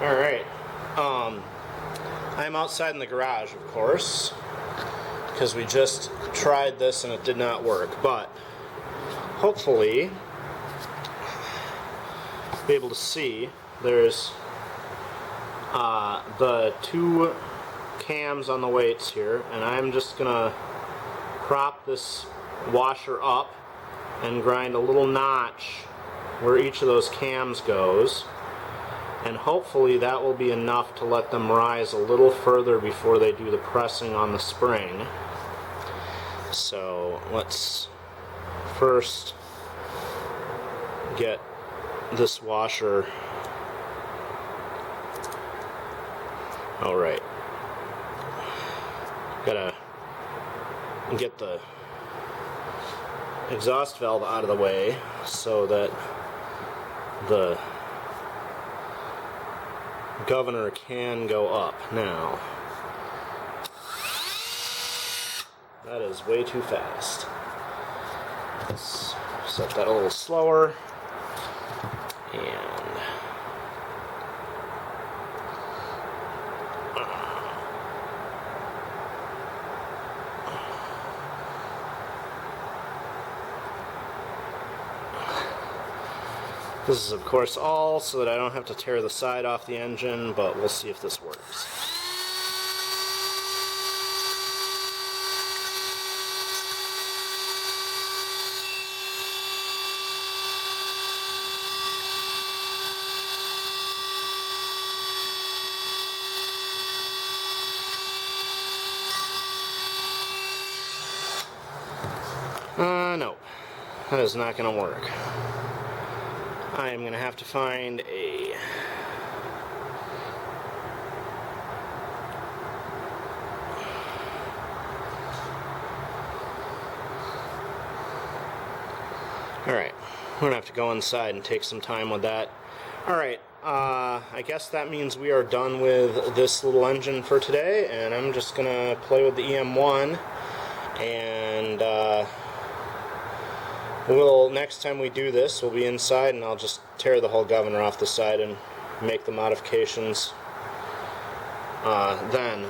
Alright, I'm outside in the garage, of course, because we just tried this and it did not work, but hopefully be able to see there's the two cams on the weights here, and I'm just gonna prop this washer up and grind a little notch where each of those cams goes, and hopefully that will be enough to let them rise a little further before they do the pressing on the spring. So let's first get this washer. Alright, gotta get the exhaust valve out of the way so that the governor can go up. Now, that is way too fast. Let's set that a little slower. And this is, of course, all so that I don't have to tear the side off the engine, but we'll see if this works. No, that is not going to work. I am going to have to find a Alright, we're going to have to go inside and take some time with that. Alright, I guess that means we are done with this little engine for today, and I'm just going to play with the EM1, and next time we do this, we'll be inside, and I'll just tear the whole governor off the side and make the modifications then.